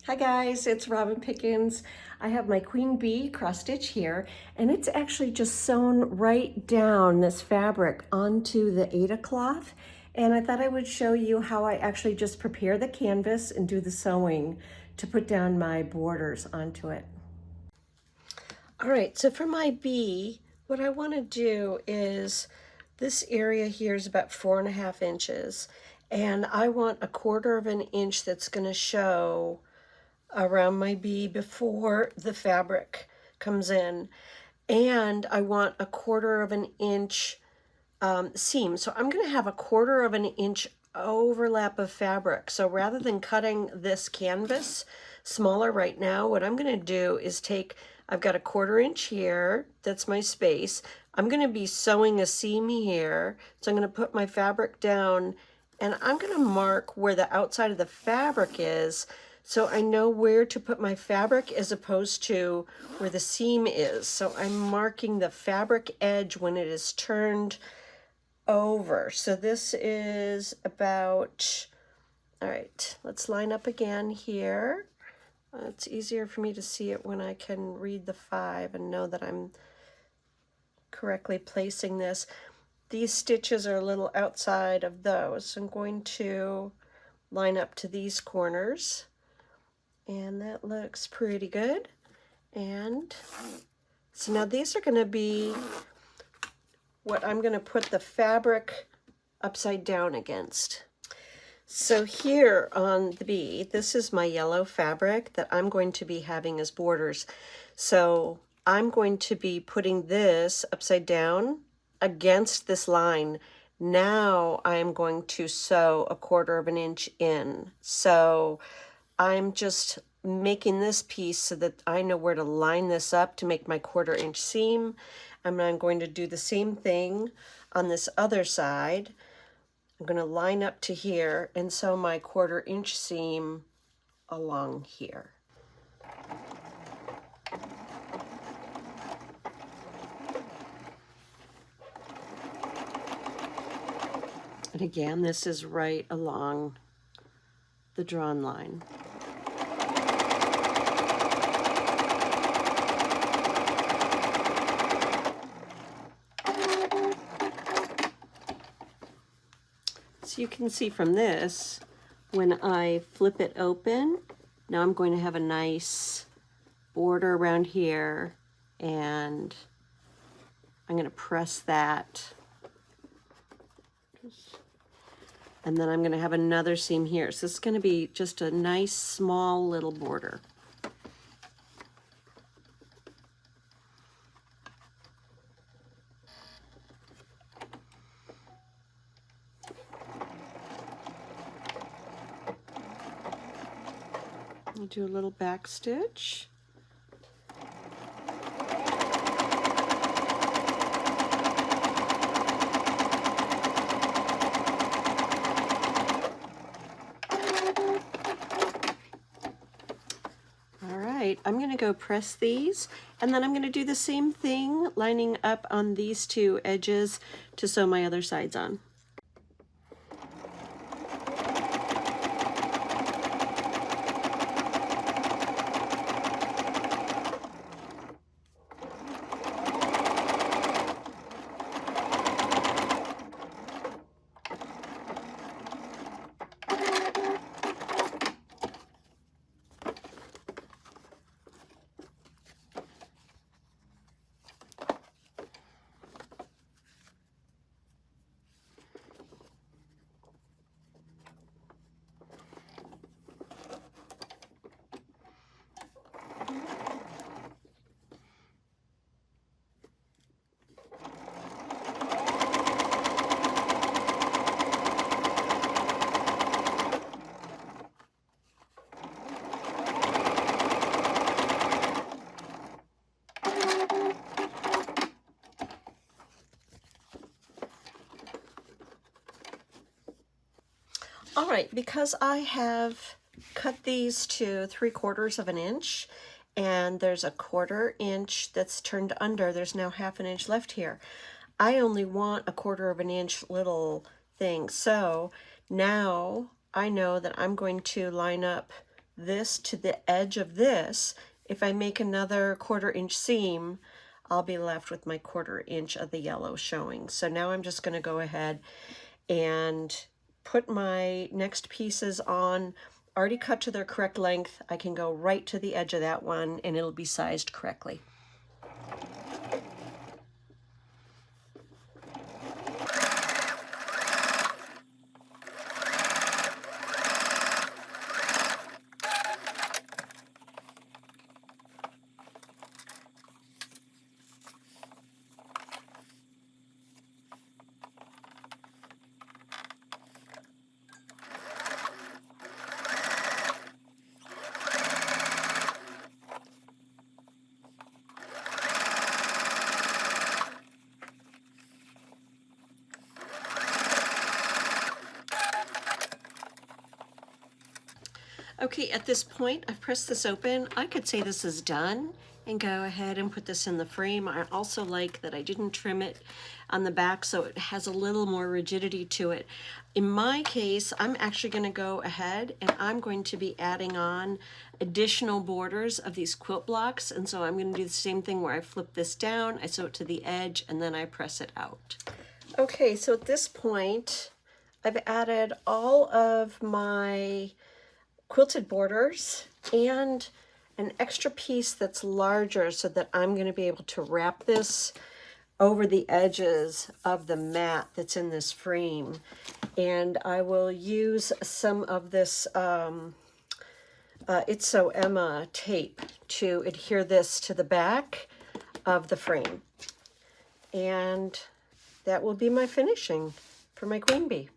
Hi guys, it's Robin Pickens. I have my queen bee cross stitch here, and it's actually just sewn right down this fabric onto the Aida cloth. And I thought I would show you how I actually just prepare the canvas and do the sewing to put down my borders onto it. All right, so for my bee, what I want to do is this area here is about 4.5 inches, and I want 1/4 of an inch that's going to show around my bee before the fabric comes in, and I want 1/4 of an inch seam. So I'm going to have 1/4 of an inch overlap of fabric. So rather than cutting this canvas smaller right now, what I'm going to do is I've got 1/4 inch here, that's my space. I'm going to be sewing a seam here, so I'm going to put my fabric down and I'm going to mark where the outside of the fabric is, so I know where to put my fabric as opposed to where the seam is. So I'm marking the fabric edge when it is turned over. So this is about, all right, let's line up again here. It's easier for me to see it when I can read the 5 and know that I'm correctly placing this. These stitches are a little outside of those, so I'm going to line up to these corners, and that looks pretty good. And so now these are going to be what I'm going to put the fabric upside down against. So here on the bee, this is my yellow fabric that I'm going to be having as borders. So I'm going to be putting this upside down against this line. Now I'm going to sew 1/4 of an inch in. So I'm just making this piece so that I know where to line this up to make my 1/4 inch seam. And I'm going to do the same thing on this other side. I'm going to line up to here and sew my 1/4 inch seam along here. And again, this is right along the drawn line. So you can see from this, when I flip it open, now I'm going to have a nice border around here, and I'm going to press that. And then I'm going to have another seam here. So it's going to be just a nice small little border. You do a little back stitch. All right, I'm going to go press these, and then I'm going to do the same thing, lining up on these 2 edges to sew my other sides on. All right, because I have cut these to 3/4 of an inch, and there's a 1/4 inch that's turned under, there's now 1/2 an inch left here. I only want 1/4 of an inch little thing. So now I know that I'm going to line up this to the edge of this, if I make another 1/4 inch seam, I'll be left with my 1/4 inch of the yellow showing. So now I'm just going to go ahead and put my next pieces on, already cut to their correct length. I can go right to the edge of that one and it'll be sized correctly. Okay, at this point, I've pressed this open. I could say this is done and go ahead and put this in the frame. I also like that I didn't trim it on the back, so it has a little more rigidity to it. In my case, I'm actually going to go ahead and I'm going to be adding on additional borders of these quilt blocks. And so I'm going to do the same thing where I flip this down, I sew it to the edge, and then I press it out. Okay, so at this point, I've added all of my quilted borders and an extra piece that's larger so that I'm going to be able to wrap this over the edges of the mat that's in this frame. And I will use some of this It's So Emma tape to adhere this to the back of the frame. And that will be my finishing for my queen bee.